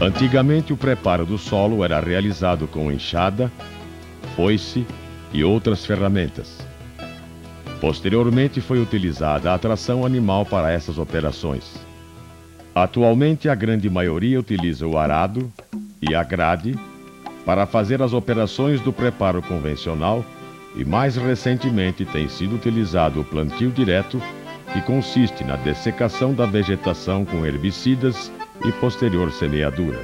Antigamente, o preparo do solo era realizado com enxada, foice e outras ferramentas. Posteriormente, foi utilizada a tração animal para essas operações. Atualmente, a grande maioria utiliza o arado e a grade para fazer as operações do preparo convencional e, mais recentemente, tem sido utilizado o plantio direto, que consiste na dessecação da vegetação com herbicidas e posterior semeadura.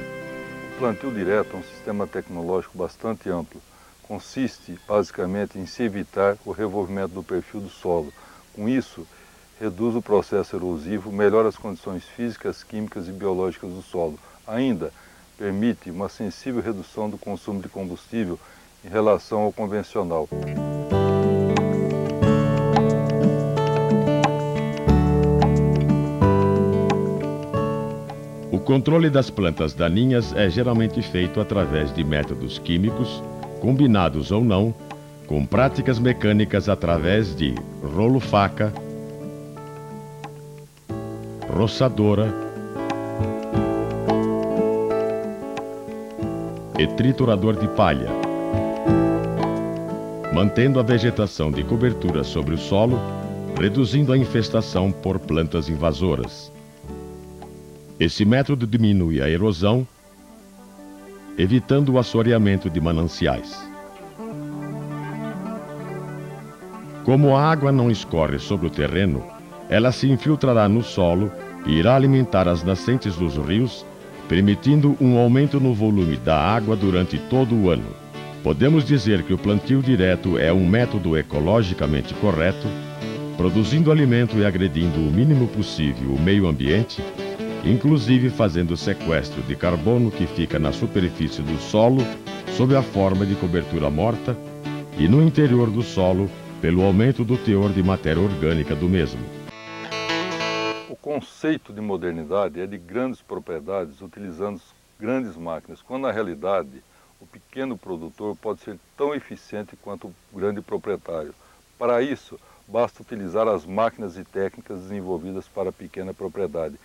O plantio direto é um sistema tecnológico bastante amplo. Consiste basicamente em se evitar o revolvimento do perfil do solo. Com isso, reduz o processo erosivo, melhora as condições físicas, químicas e biológicas do solo. Ainda permite uma sensível redução do consumo de combustível em relação ao convencional. O controle das plantas daninhas é geralmente feito através de métodos químicos, combinados ou não, com práticas mecânicas através de rolo-faca, roçadora e triturador de palha, mantendo a vegetação de cobertura sobre o solo, reduzindo a infestação por plantas invasoras. Esse método diminui a erosão, evitando o assoreamento de mananciais. Como a água não escorre sobre o terreno, ela se infiltrará no solo e irá alimentar as nascentes dos rios, permitindo um aumento no volume da água durante todo o ano. Podemos dizer que o plantio direto é um método ecologicamente correto, produzindo alimento e agredindo o mínimo possível o meio ambiente, inclusive fazendo sequestro de carbono que fica na superfície do solo sob a forma de cobertura morta e no interior do solo pelo aumento do teor de matéria orgânica do mesmo. O conceito de modernidade é de grandes propriedades utilizando grandes máquinas, quando na realidade o pequeno produtor pode ser tão eficiente quanto o grande proprietário. Para isso, basta utilizar as máquinas e técnicas desenvolvidas para a pequena propriedade.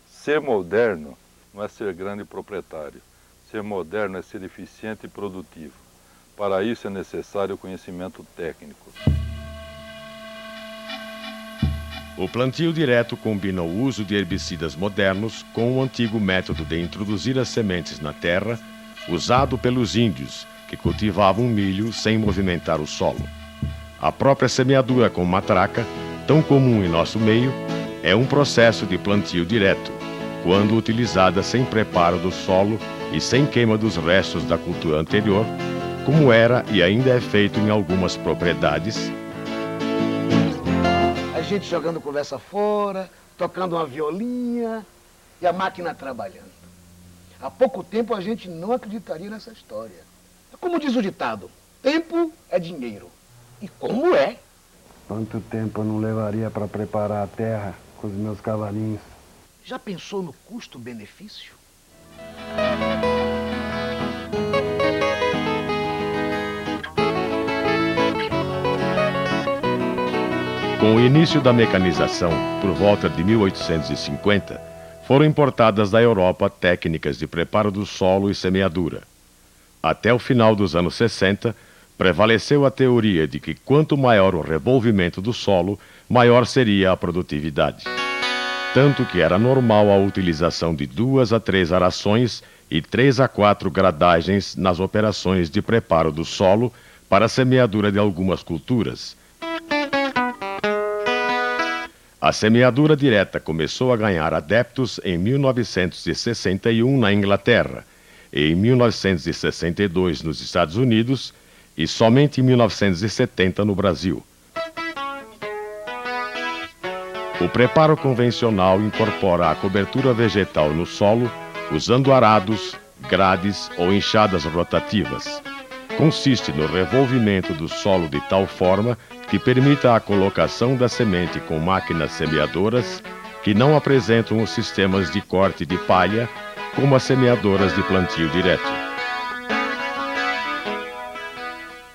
Ser moderno não é ser grande proprietário. Ser moderno é ser eficiente e produtivo. Para isso é necessário o conhecimento técnico. O plantio direto combina o uso de herbicidas modernos com o antigo método de introduzir as sementes na terra, usado pelos índios, que cultivavam milho sem movimentar o solo. A própria semeadura com matraca, tão comum em nosso meio, é um processo de plantio direto, quando utilizada sem preparo do solo e sem queima dos restos da cultura anterior, como era e ainda é feito em algumas propriedades. A gente jogando conversa fora, tocando uma violinha e a máquina trabalhando. Há pouco tempo a gente não acreditaria nessa história. Como diz o ditado, tempo é dinheiro. E como é? Quanto tempo eu não levaria para preparar a terra com os meus cavalinhos? Já pensou no custo-benefício? Com o início da mecanização, por volta de 1850, foram importadas da Europa técnicas de preparo do solo e semeadura. Até o final dos anos 60, prevaleceu a teoria de que quanto maior o revolvimento do solo, maior seria a produtividade. Tanto que era normal a utilização de 2 a 3 arações e 3 a 4 gradagens nas operações de preparo do solo para a semeadura de algumas culturas. A semeadura direta começou a ganhar adeptos em 1961 na Inglaterra, em 1962 nos Estados Unidos e somente em 1970 no Brasil. O preparo convencional incorpora a cobertura vegetal no solo, usando arados, grades ou enxadas rotativas. Consiste no revolvimento do solo de tal forma que permita a colocação da semente com máquinas semeadoras que não apresentam os sistemas de corte de palha como as semeadoras de plantio direto.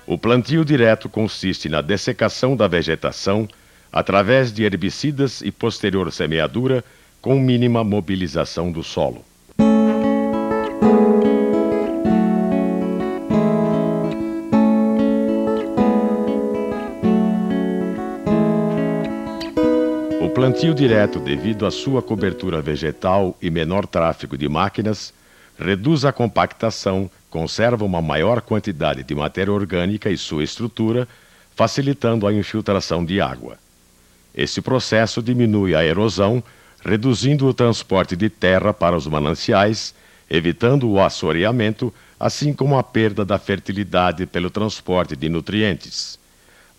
O plantio direto consiste na dessecação da vegetação através de herbicidas e posterior semeadura com mínima mobilização do solo. plantio direto, devido à sua cobertura vegetal e menor tráfego de máquinas, reduz a compactação, conserva uma maior quantidade de matéria orgânica e sua estrutura, facilitando a infiltração de água. Esse processo diminui a erosão, reduzindo o transporte de terra para os mananciais, evitando o assoreamento, assim como a perda da fertilidade pelo transporte de nutrientes.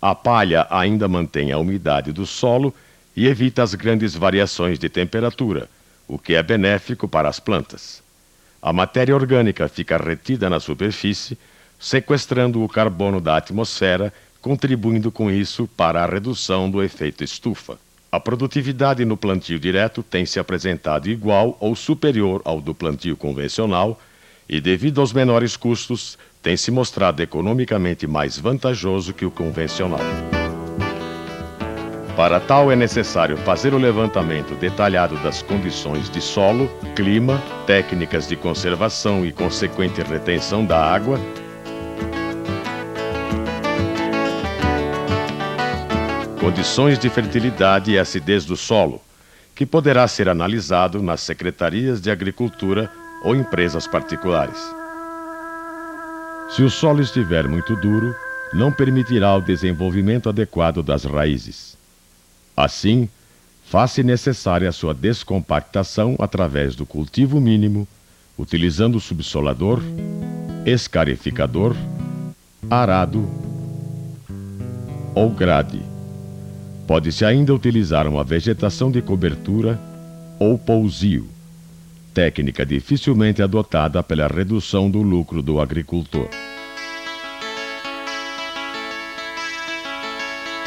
A palha ainda mantém a umidade do solo e evita as grandes variações de temperatura, o que é benéfico para as plantas. A matéria orgânica fica retida na superfície, sequestrando o carbono da atmosfera, contribuindo com isso para a redução do efeito estufa. A produtividade no plantio direto tem se apresentado igual ou superior ao do plantio convencional e, devido aos menores custos, tem se mostrado economicamente mais vantajoso que o convencional. Para tal, é necessário fazer o levantamento detalhado das condições de solo, clima, técnicas de conservação e consequente retenção da água, condições de fertilidade e acidez do solo, que poderá ser analisado nas secretarias de agricultura ou empresas particulares. Se o solo estiver muito duro, não permitirá o desenvolvimento adequado das raízes. Assim, faz-se necessária a sua descompactação através do cultivo mínimo, utilizando subsolador, escarificador, arado ou grade. Pode-se ainda utilizar uma vegetação de cobertura ou pousio, técnica dificilmente adotada pela redução do lucro do agricultor.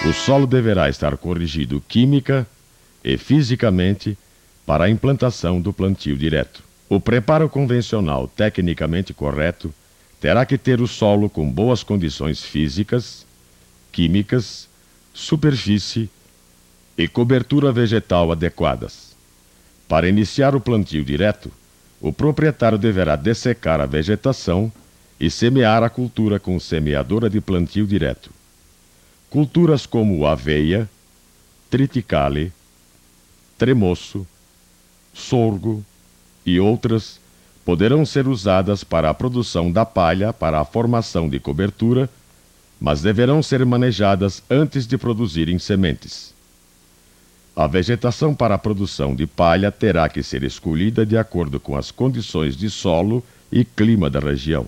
O solo deverá estar corrigido química e fisicamente para a implantação do plantio direto. O preparo convencional tecnicamente correto terá que ter o solo com boas condições físicas, químicas, superfície e cobertura vegetal adequadas. Para iniciar o plantio direto, o proprietário deverá dessecar a vegetação e semear a cultura com semeadora de plantio direto. Culturas como aveia, triticale, tremoço, sorgo e outras poderão ser usadas para a produção da palha para a formação de cobertura, mas deverão ser manejadas antes de produzirem sementes. A vegetação para a produção de palha terá que ser escolhida de acordo com as condições de solo e clima da região.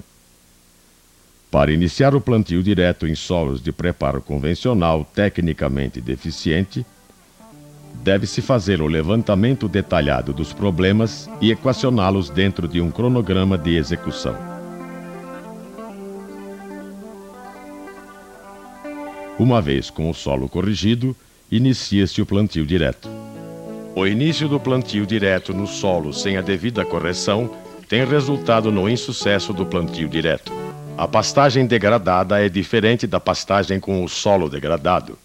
Para iniciar o plantio direto em solos de preparo convencional tecnicamente deficiente, deve-se fazer o levantamento detalhado dos problemas e equacioná-los dentro de um cronograma de execução. Uma vez com o solo corrigido, inicia-se o plantio direto. O início do plantio direto no solo sem a devida correção tem resultado no insucesso do plantio direto. A pastagem degradada é diferente da pastagem com o solo degradado.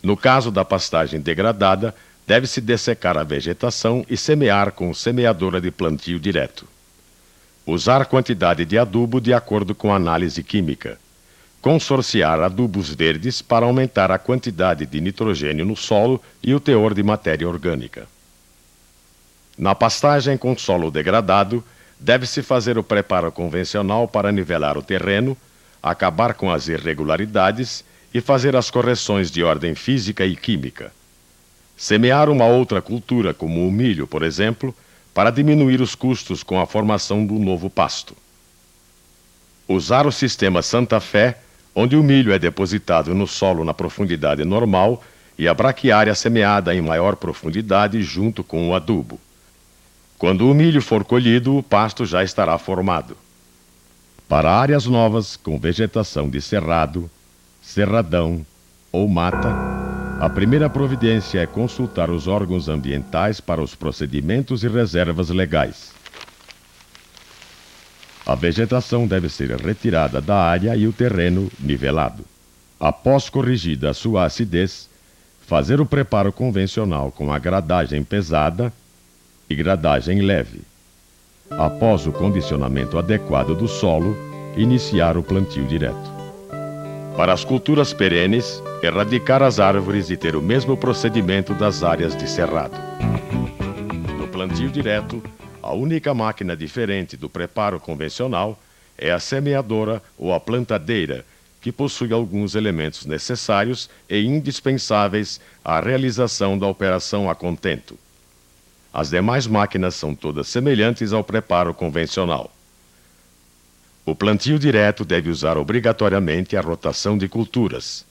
No caso da pastagem degradada, deve-se dessecar a vegetação e semear com semeadora de plantio direto. Usar quantidade de adubo de acordo com a análise química. Consorciar adubos verdes para aumentar a quantidade de nitrogênio no solo e o teor de matéria orgânica. Na pastagem com solo degradado, deve-se fazer o preparo convencional para nivelar o terreno, acabar com as irregularidades e fazer as correções de ordem física e química. Semear uma outra cultura, como o milho, por exemplo, para diminuir os custos com a formação do novo pasto. Usar o sistema Santa Fé, onde o milho é depositado no solo na profundidade normal e a braquiária semeada em maior profundidade junto com o adubo. Quando o milho for colhido, o pasto já estará formado. Para áreas novas, com vegetação de cerrado, cerradão ou mata, a primeira providência é consultar os órgãos ambientais para os procedimentos e reservas legais. A vegetação deve ser retirada da área e o terreno nivelado. Após corrigida a sua acidez, fazer o preparo convencional com a gradagem pesada e gradagem leve. Após o condicionamento adequado do solo, iniciar o plantio direto. Para as culturas perenes, erradicar as árvores e ter o mesmo procedimento das áreas de cerrado. No plantio direto, a única máquina diferente do preparo convencional é a semeadora ou a plantadeira, que possui alguns elementos necessários e indispensáveis à realização da operação a contento. As demais máquinas são todas semelhantes ao preparo convencional. O plantio direto deve usar obrigatoriamente a rotação de culturas.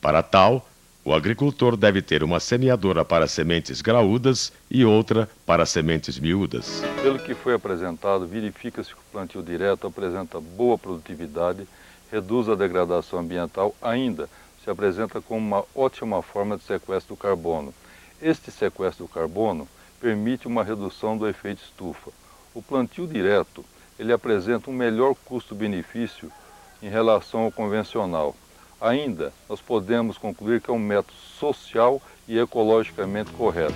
Para tal, o agricultor deve ter uma semeadora para sementes graúdas e outra para sementes miúdas. Pelo que foi apresentado, verifica-se que o plantio direto apresenta boa produtividade, reduz a degradação ambiental, ainda se apresenta como uma ótima forma de sequestro do carbono. Este sequestro do carbono permite uma redução do efeito estufa. O plantio direto, ele apresenta um melhor custo-benefício em relação ao convencional. Ainda, nós podemos concluir que é um método social e ecologicamente correto.